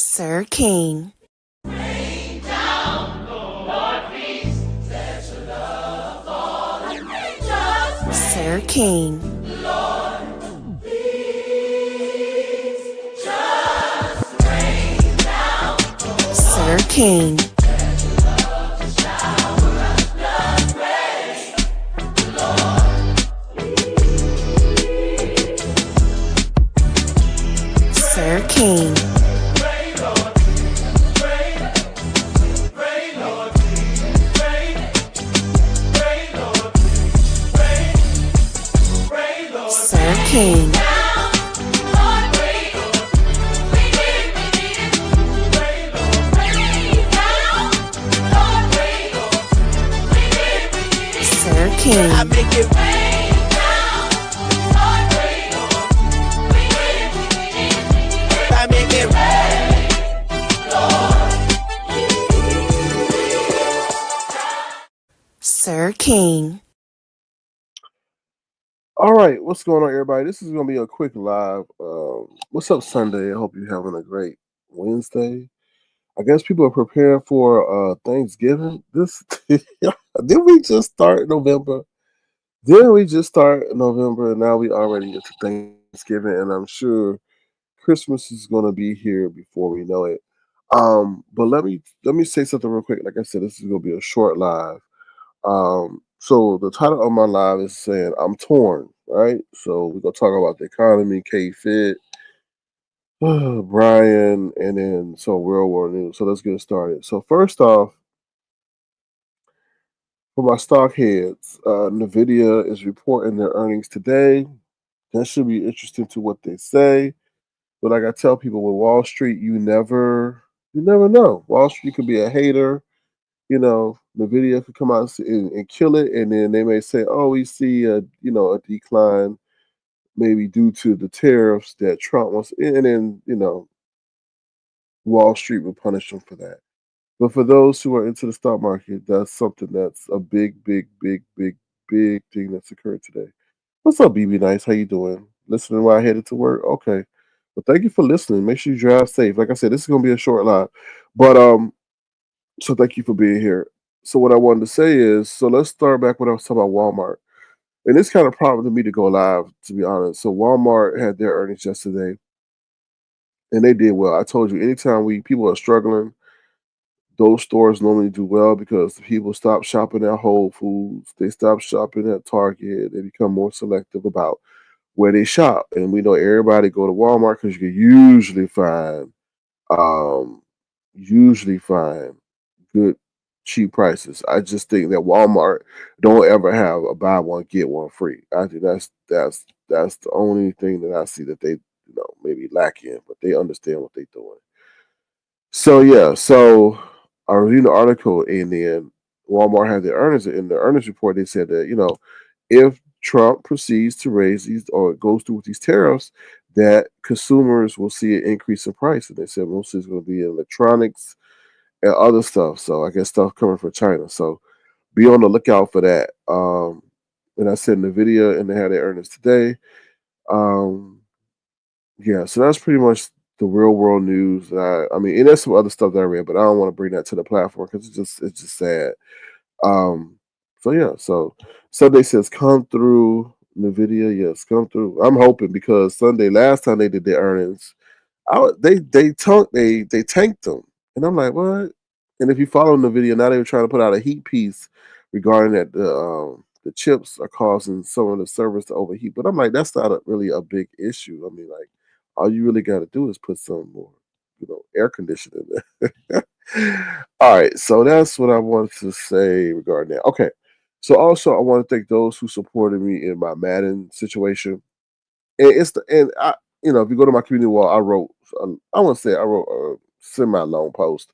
Sir King. Rain down, Lord, please, let your love fall and just Sir rain. King. Lord, please, just rain down. Sir King. Let your love just shower us blood rain. Lord, Sir King. rain, Lord, rain, rain, Lord, rain, rain, Lord, rain, rain, Lord, Sir rain King. down. Lord, rain, we need it. Rain, Lord, rain down. Lord, rain, we need it. Sir I King. make it rain down. Lord, rain, we need it. I make it rain, Lord. Sir King. All right, what's going on, everybody? This is gonna be a quick live. What's up, Sunday? I hope you're having a great Wednesday. I guess people are preparing for Thanksgiving. This did we just start November? Didn't we just start November, and now we already into Thanksgiving, and I'm sure Christmas is gonna be here before we know it. But let me say something real quick. Like I said, this is gonna be a short live. So the title of my live is saying I'm torn, right? So we're gonna talk about the economy, K Fit, Brian, and then so World War News. So let's get started. So first off, for my stock heads, Nvidia is reporting their earnings today. That should be interesting to what they say. But like I tell people with Wall Street, you never know. Wall Street could be a hater. Nvidia could come out and kill it, and then they may say, "Oh, we see a decline, maybe due to the tariffs that Trump wants," and then Wall Street will punish them for that. But for those who are into the stock market, that's something that's a big, big, big, big, big thing that's occurred today. What's up, BB Nice? How you doing? Listening while I headed to work? Okay. Well, thank you for listening. Make sure you drive safe. Like I said, this is gonna be a short live, but so thank you for being here. So what I wanted to say is, so let's start back when I was talking about Walmart. And this kind of prompted me to go live, to be honest. So Walmart had their earnings yesterday, and they did well. I told you, anytime we people are struggling, those stores normally do well because the people stop shopping at Whole Foods, they stop shopping at Target, they become more selective about where they shop. And we know everybody go to Walmart because you can um, usually find good cheap prices. I just think that Walmart don't ever have a buy one get one free. I think that's the only thing that I see that they maybe lack in, but they understand what they're doing. So yeah, so I reviewed the article, and then Walmart had their earnings in the earnings report. They said that if Trump proceeds to raise these or goes through with these tariffs, that consumers will see an increase in price. And they said mostly it's going to be in electronics and other stuff. So I guess stuff coming from China. So be on the lookout for that. And I said Nvidia, and they had their earnings today. Um, yeah, so that's pretty much the real world news. I mean, and there's some other stuff that I read, but I don't want to bring that to the platform because it's just sad. Um, so yeah, so Sunday says come through Nvidia. Yes, come through. I'm hoping because Sunday last time they did their earnings, they tanked them, and I'm like, what? And if you follow the video, now they were trying to put out a heat piece regarding that the chips are causing some of the servers to overheat. But I'm like, that's not really a big issue. I mean, like, all you really got to do is put some more, air conditioning in there. All right, so that's what I wanted to say regarding that. Okay, so also I want to thank those who supported me in my Madden situation. And if you go to my community wall, I want to say I wrote a semi-long post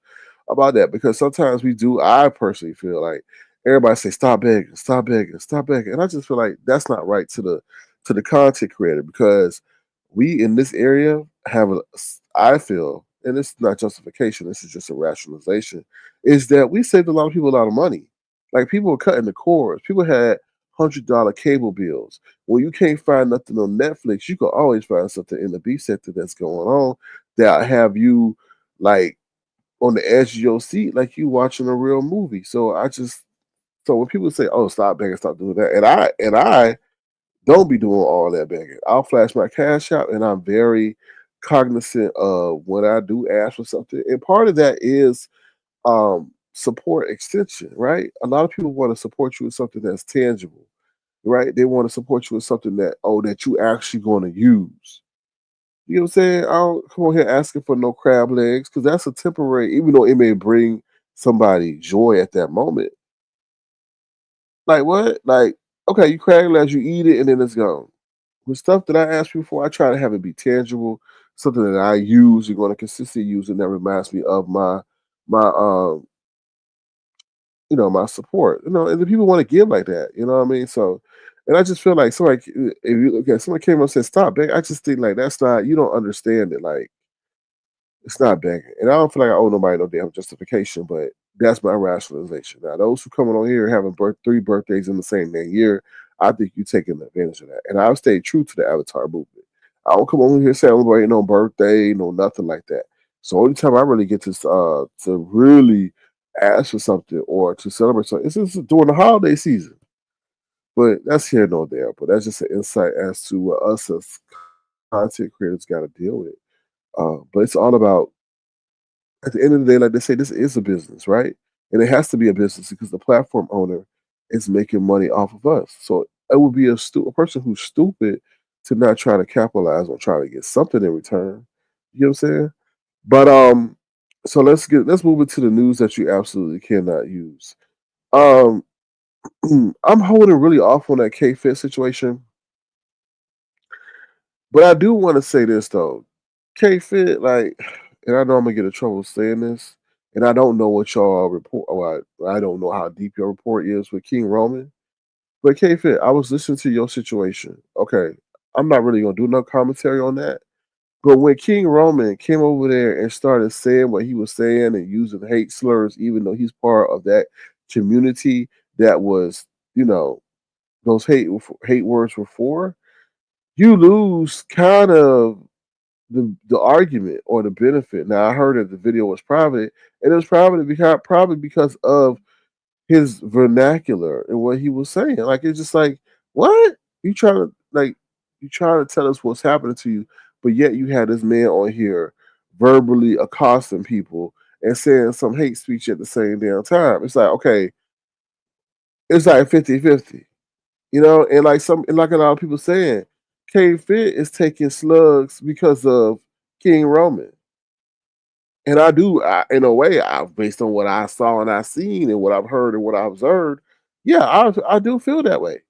about that because sometimes I personally feel like everybody say stop begging, stop begging, stop begging, and I just feel like that's not right to the content creator because we in this area I feel, and it's not justification, this is just a rationalization, is that we saved a lot of people a lot of money. Like people were cutting the cords, people had $100 cable bills. When you can't find nothing on Netflix, you can always find something in the B sector that's going on that have you. like on the edge of your seat, like you watching a real movie. So when people say, "Oh, stop begging, stop doing that," and I don't be doing all that begging. I'll flash my cash out, and I'm very cognizant of when I do ask for something. And part of that is support extension, right? A lot of people want to support you with something that's tangible, right? They want to support you with something that you actually going to use. You know what I'm saying? I don't come on here asking for no crab legs because that's a temporary, even though it may bring somebody joy at that moment. Like what? Like, okay, you crab legs, you eat it and then it's gone. With stuff that I ask you for, I try to have it be tangible, something that I use, you're going to consistently use, and that reminds me of my my support. And the people want to give like that. You know what I mean? So, and I just feel like somebody, if you look at somebody came up and said, "Stop, babe," I just think like that's not. You don't understand it. Like it's not begging, and I don't feel like I owe nobody no damn justification. But that's my rationalization. Now, those who coming on here having three birthdays in the same damn year, I think you taking advantage of that. And I've stayed true to the Avatar movement. I don't come on here celebrating no birthday, no nothing like that. So only time I really get to really ask for something or to celebrate something is just during the holiday season. But that's here no there. But that's just an insight as to what us as content creators got to deal with. But it's all about at the end of the day, like they say, this is a business, right? And it has to be a business because the platform owner is making money off of us. So it would be a person who's stupid to not try to capitalize on trying to get something in return. You know what I'm saying? But so let's move into the news that you absolutely cannot use. Um, I'm holding really off on that K Fit situation, but I do want to say this though. K Fit, like, and I know I'm gonna get in trouble saying this, and I don't know what y'all report. Or I don't know how deep your report is with King Roman, but K Fit, I was listening to your situation. Okay, I'm not really gonna do no commentary on that. But when King Roman came over there and started saying what he was saying and using hate slurs, even though he's part of that community that was, you know, those hate words were for, you lose kind of the argument or the benefit. Now I heard that the video was private, and it was probably because of his vernacular and what he was saying. Like it's just like, what? You trying to like you trying to tell us what's happening to you, but yet you had this man on here verbally accosting people and saying some hate speech at the same damn time. It's like, okay, it's like 50-50. And like a lot of people saying, K Fit is taking slugs because of King Roman. And in a way, based on what I saw and I seen and what I've heard and what I've observed, yeah, I do feel that way.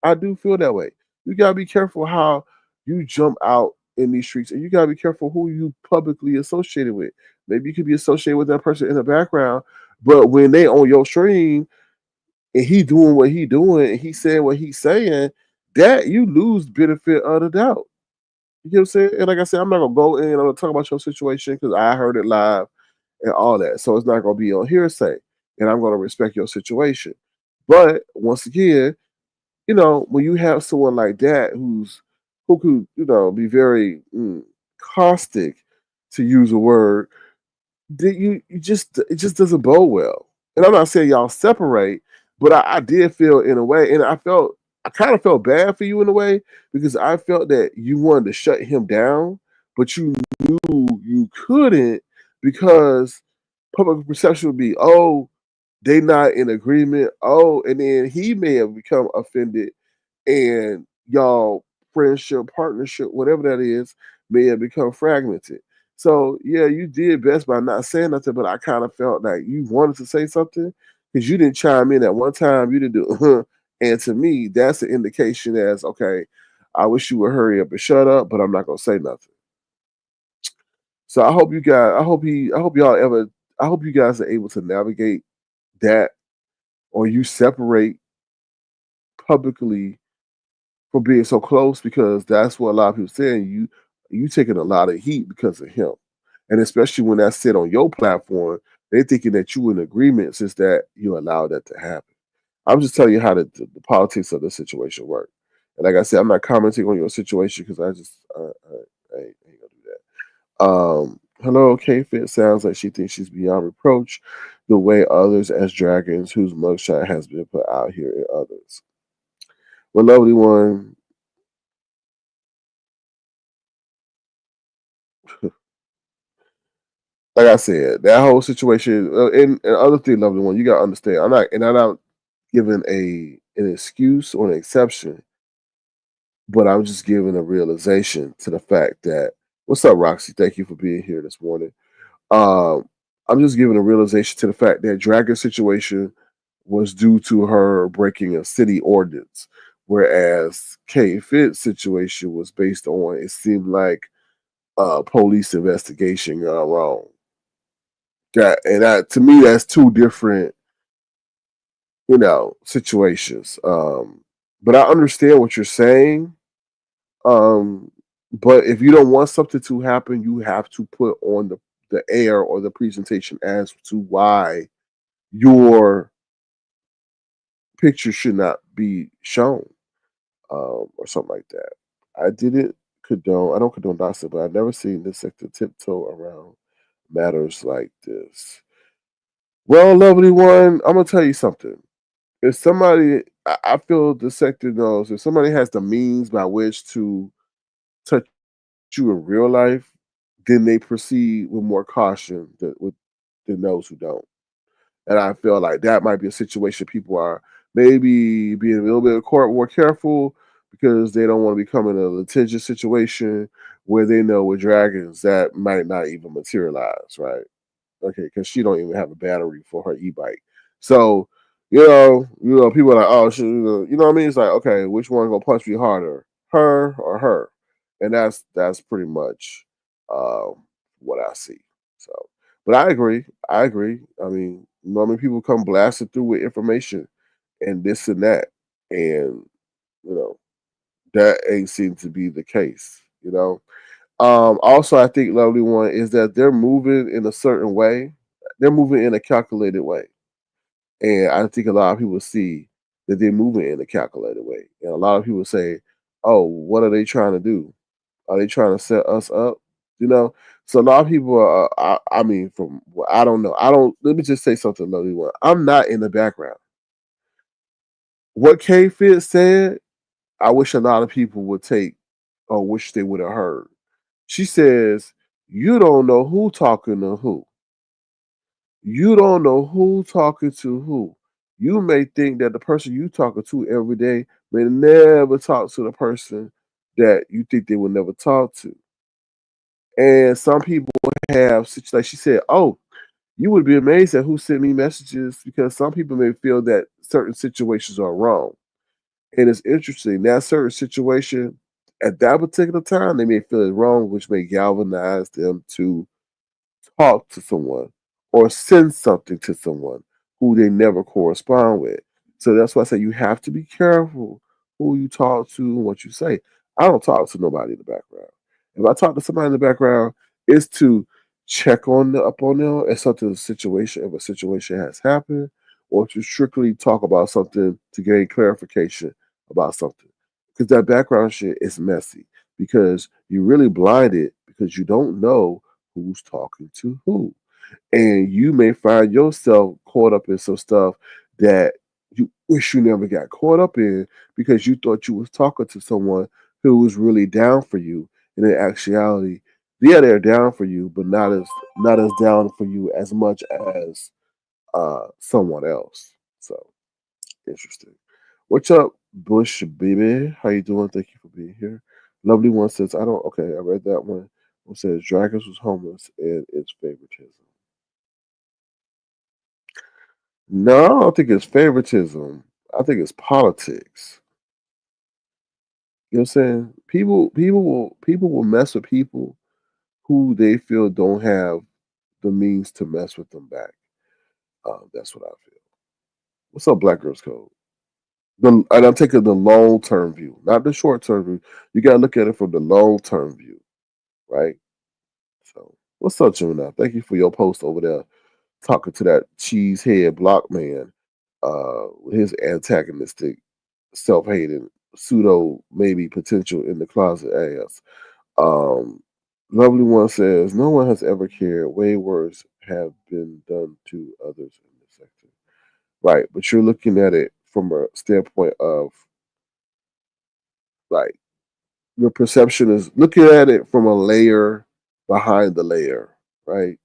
I do feel that way. You gotta be careful how you jump out in these streets, and you gotta be careful who you publicly associated with. Maybe you could be associated with that person in the background, but when they on your stream and he doing what he doing and he saying what he's saying, that you lose benefit of the doubt. You know what I'm saying? And like I said, I'm not gonna go in. I'm gonna talk about your situation because I heard it live and all that. So it's not going to be on hearsay, and I'm going to respect your situation. But once again, when you have someone like that who could be very caustic, to use a word, that you just it just doesn't bode well. And I'm not saying y'all separate, but I did feel in a way, and I kind of felt bad for you in a way because I felt that you wanted to shut him down, but you knew you couldn't because public perception would be, oh, they not in agreement. Oh, and then he may have become offended, and y'all friendship, partnership, whatever that is, may have become fragmented. So yeah, you did best by not saying nothing, but I kind of felt like you wanted to say something because you didn't chime in at one time. You didn't do, and to me, that's an indication as okay. I wish you would hurry up and shut up, but I'm not gonna say nothing. So I hope you guys, I hope y'all ever, I hope you guys are able to navigate that, or you separate publicly for being so close, because that's what a lot of people saying. You taking a lot of heat because of him, and especially when that's said on your platform, they thinking that you in agreement since that you allowed that to happen. I'm just telling you how the politics of the situation work. And like I said, I'm not commenting on your situation because I just I ain't gonna do that. Hello, K-Fit sounds like she thinks she's beyond reproach the way others as dragons whose mugshot has been put out here in others. Well, lovely one, like I said, that whole situation, and other thing, lovely one, you gotta understand. I'm not giving an excuse or an exception, but I'm just giving a realization to the fact that. What's up, Roxy? Thank you for being here this morning. Um, I'm just giving a realization to the fact that Dragon's situation was due to her breaking a city ordinance, whereas K Fit's situation was based on it seemed like a police investigation gone wrong. That to me, that's two different, situations. But I understand what you're saying. Um, but if you don't want something to happen, you have to put on the air or the presentation as to why your picture should not be shown, or something like that. I didn't I don't condone gossip, but I've never seen this sector tiptoe around matters like this. Well, lovely one, I'm gonna tell you something. If somebody, I feel the sector knows if somebody has the means by which to touch you in real life, then they proceed with more caution than those who don't. And I feel like that might be a situation people are maybe being a little bit more careful because they don't want to become in a litigious situation where they know with dragons that might not even materialize, right? Okay, because she don't even have a battery for her e-bike. So, people are like, oh, you know what I mean? It's like, okay, which one gonna punch me harder, her or her? And that's pretty much what I see. So, but I agree. I agree. I mean, normally people come blasted through with information and this and that, and you know that ain't seem to be the case. Also, I think lovely one is that they're moving in a certain way. They're moving in a calculated way, and I think a lot of people see that they're moving in a calculated way. And a lot of people say, "Oh, what are they trying to do? Are they trying to set us up?" You know. So a lot of people are. I mean, from I don't know. I don't. Let me just say something, lovely one. I'm not in the background. What K Fit said, I wish a lot of people would take or wish they would have heard. She says, "You don't know who talking to who. You don't know who talking to who. You may think that the person you talking to every day may never talk to the person that you think they would never talk to. And some people have, like she said, oh, you would be amazed at who sent me messages because some people may feel that certain situations are wrong. And it's interesting that certain situation at that particular time they may feel it wrong, which may galvanize them to talk to someone or send something to someone who they never correspond with. So that's why I say you have to be careful who you talk to and what you say. I don't talk to nobody in the background. If I talk to somebody in the background, it's to check up on them if if a situation has happened, or to strictly talk about something to gain clarification about something. Because that background shit is messy. Because you're really blinded because you don't know who's talking to who. And you may find yourself caught up in some stuff that you wish you never got caught up in because you thought you was talking to someone who was really down for you. And in actuality, yeah, they're down for you, but not as down for you as much as someone else. So interesting. What's up, Bush baby? How you doing? Thank you for being here. Lovely one says, I don't okay, I read that one. One says Dragons was homeless and it's favoritism. No, I don't think it's favoritism. I think it's politics. You know what I'm saying? People will mess with people who they feel don't have the means to mess with them back. That's what I feel. What's up, Black Girls Code? And I'm taking the long term view, not the short term view. You gotta look at it from the long term view, right? So what's up, Gemini? Thank you for your post over there talking to that cheesehead block man with his antagonistic, self-hating, pseudo maybe potential in the closet ass. Um, Lovely One says, no one has ever cared. Way worse have been done to others in this sector. Right, but you're looking at it from a standpoint of like your perception is looking at it from a layer behind the layer, right?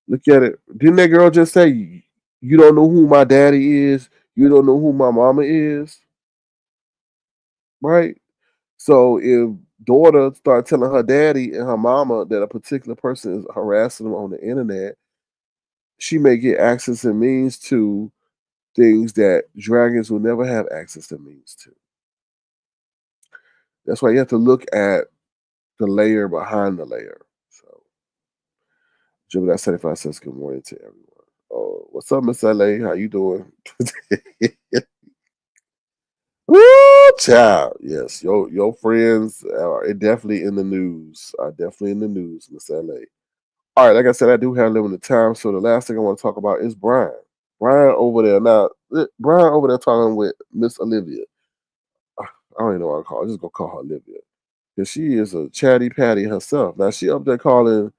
Look at it. Didn't that girl just say, you don't know who my daddy is? You don't know who my mama is? Right? So if daughter start telling her daddy and her mama that a particular person is harassing them on the internet, she may get access and means to things that dragons will never have access and means to. That's why you have to look at the layer behind the layer. So Jimmy, that 75 cents. Good morning to everyone. Oh, what's up, Miss LA? How you doing? Woo, child. Yes, your friends are definitely in the news. Are definitely in the news, Miss LA. All right, like I said, I do have limited time, so the last thing I want to talk about is Brian. Brian over there now. Brian over there talking with Miss Olivia. I don't even know what I call her. I'm just gonna call her Olivia because she is a chatty patty herself. Now she up there calling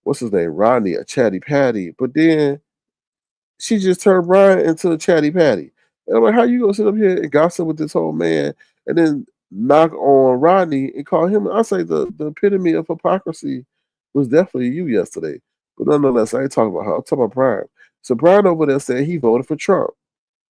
what's his name Rodney a chatty patty, but then she just turned Brian into a chatty patty. And I'm like, how you gonna sit up here and gossip with this whole man and then knock on Rodney and call him? I say the epitome of hypocrisy was definitely you yesterday. But nonetheless, I ain't talking about her. I'm talking about Brian. So Brian over there said he voted for Trump.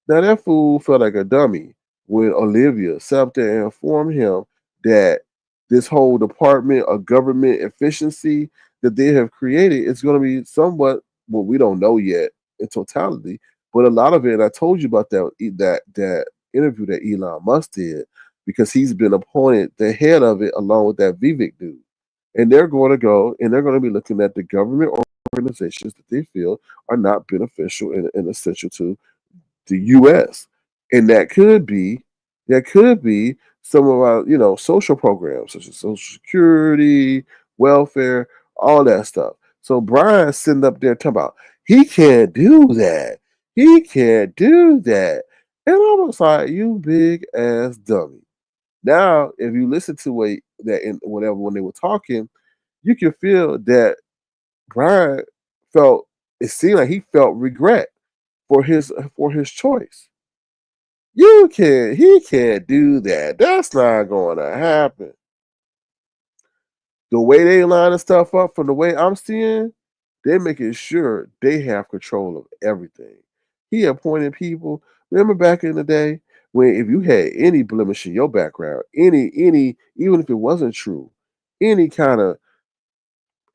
Now that fool felt like a dummy when Olivia sat up there and informed him that this whole department of government efficiency that they have created is going to be somewhat well, we don't know yet in totality, but a lot of it. And I told you about that interview that Elon Musk did because he's been appointed the head of it along with that Vivek dude, and they're going to go and they're going to be looking at the government organizations that they feel are not beneficial and essential to the U.S. And that could be some of our social programs such as Social Security, welfare, all that stuff. So Brian's sitting up there talking about he can't do that. He can't do that. And I was like, you big ass dummy. Now, if you listen to that in whatever when they were talking, you can feel that Brian felt it seemed like he felt regret for his choice. He can't do that. That's not going to happen. The way they lining stuff up from the way I'm seeing, they're making sure they have control of everything. He appointed people. Remember back in the day when if you had any blemish in your background, any, even if it wasn't true, any kind of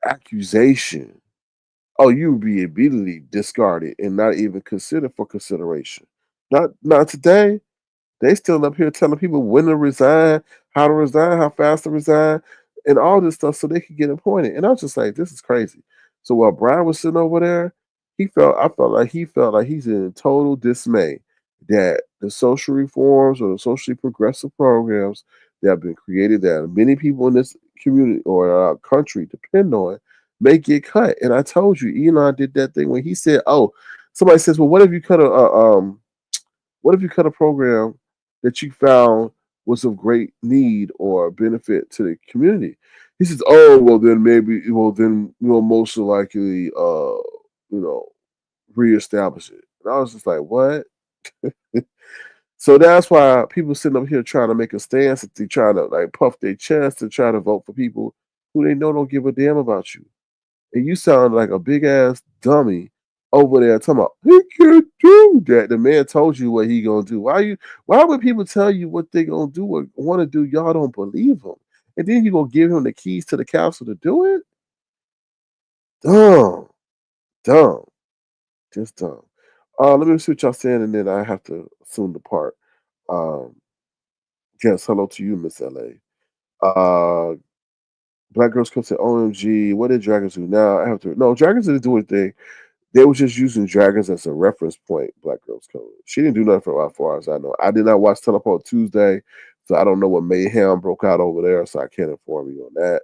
accusation, oh, you would be immediately discarded and not even considered for consideration. Not today. They still up here telling people when to resign, how fast to resign, and all this stuff so they can get appointed. And I was just like, this is crazy. So while Brian was sitting over there, I felt like he felt like he's in total dismay that the social reforms or the socially progressive programs that have been created that many people in this community or our country depend on may get cut. And I told you, Elon did that thing when he said, "Oh, somebody says, well, what if you cut a program that you found was of great need or benefit to the community?" He says, "Oh, well, then maybe, well, then we'll most likely, reestablish it." And I was just like, "What?" So that's why people sitting up here trying to make a stance, that they trying to like puff their chest and try to vote for people who they know don't give a damn about you. And you sound like a big ass dummy over there talking about he can't do that. The man told you what he gonna do. Why would people tell you what they gonna do or want to do? Y'all don't believe him. And then you gonna give him the keys to the castle to do it? Dumb. Dumb. Just dumb. Let me see what y'all saying and then I have to soon depart. Um yes, hello to you, Miss LA. Black Girls Club said, OMG, what did Dragons do now? I have to no, Dragons didn't do anything. They were just using dragons as a reference point. Black Girls Code. She didn't do nothing for as far as I know. I did not watch Teleport Tuesday, so I don't know what mayhem broke out over there. So I can't inform you on that.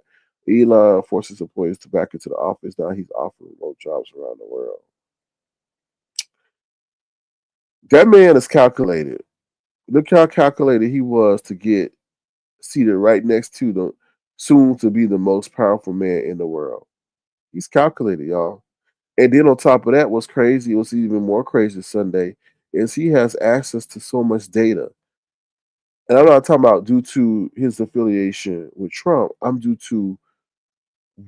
Elon forces employees to back into the office. Now he's offering remote jobs around the world. That man is calculated. Look how calculated he was to get seated right next to soon to be the most powerful man in the world. He's calculated, y'all. And then on top of that, what's crazy, what's even more crazy Sunday, is he has access to so much data. And I'm not talking about due to his affiliation with Trump. I'm due to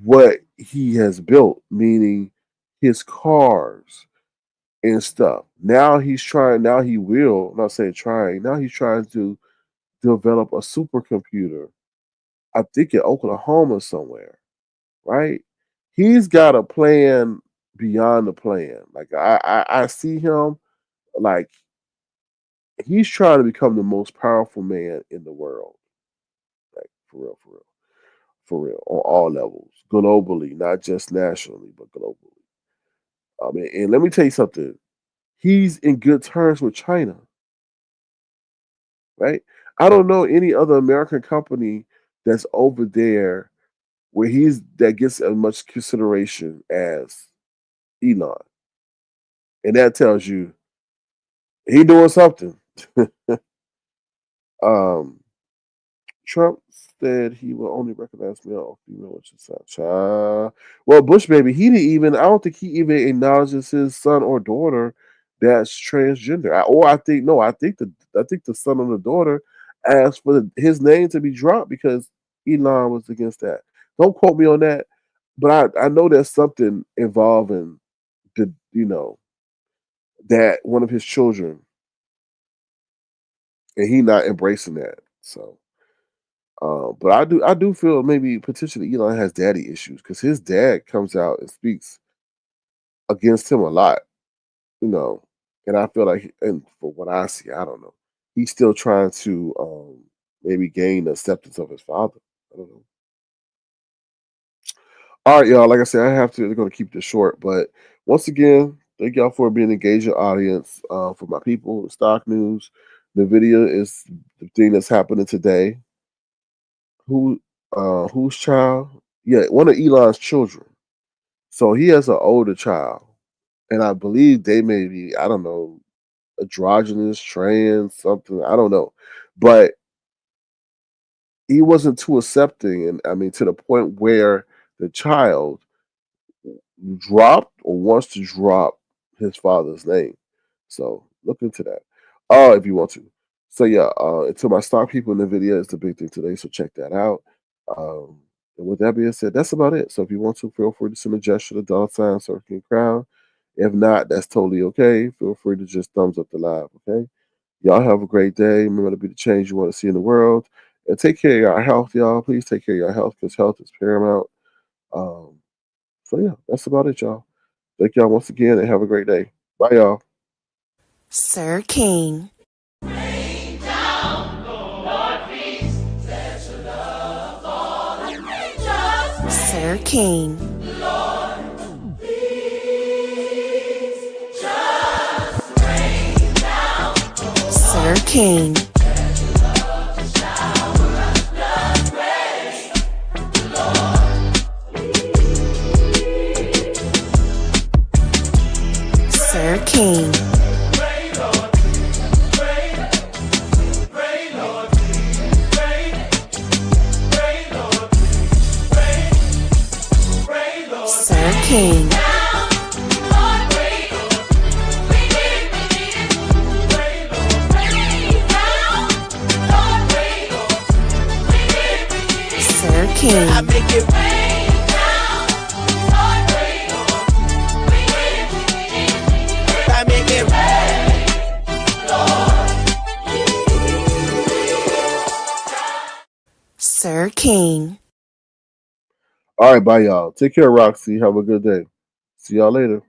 what he has built, meaning his cars and stuff. Now he's trying, now he will, I'm not saying trying, now he's trying to develop a supercomputer, I think in Oklahoma somewhere, right? He's got a plan beyond the plan. Like I see him like he's trying to become the most powerful man in the world. Like for real, for real, for real, on all levels, globally, not just nationally, but globally. I mean, and let me tell you something. He's in good terms with China, right? I don't know any other American company that's over there where he's that gets as much consideration as Elon, and that tells you he doing something. um, Trump said he will only recognize male or female, which is child. Well, Bush baby, he didn't even. I don't think he even acknowledges his son or daughter that's transgender. I think no. I think the son or the daughter asked for his name to be dropped because Elon was against that. Don't quote me on that, but I know there's something involving the that one of his children, and he not embracing that. So. But I do feel maybe potentially Elon has daddy issues because his dad comes out and speaks against him a lot, you know. And I feel like, and for what I see, I don't know, he's still trying to maybe gain the acceptance of his father. I don't know. All right, y'all. Like I said, I have to. They're going to keep this short, but once again, thank y'all for being engaged audience. For my people, the stock news, Nvidia is the thing that's happening today. Who whose child? Yeah, one of Elon's children. So he has an older child. And I believe they may be, I don't know, androgynous, trans, something. I don't know. But he wasn't too accepting, and I mean to the point where the child dropped or wants to drop his father's name. So look into that. If you want to. So yeah, to my stock people in the video, it's the big thing today. So check that out. Um, and with that being said, that's about it. So if you want to, feel free to send a gesture to dollar sign circling crown. If not, that's totally okay. Feel free to just thumbs up the live. Okay. Y'all have a great day. Remember to be the change you want to see in the world. And take care of your health, y'all. Please take care of your health because health is paramount. Um, so yeah, that's about it, y'all. Thank y'all once again and have a great day. Bye, y'all. Sir King. Rain down, Lord, please, let your love fall and rain just Sir rain. King. Lord, please, just rain down. Sir King. Let your love just shower us the rain. Lord, Sir King. rain, Lord, rain, rain, Lord, rain, rain, Lord, rain, rain, Lord. Sir King. Down, Lord, rain, we need it. Rain, Lord, rain down, Lord, rain, we need it. Sir King. I make it rain down, Lord, rain, we need it. I make it rain, Lord. Sir King. All right, bye, y'all. Take care, Roxy. Have a good day. See y'all later.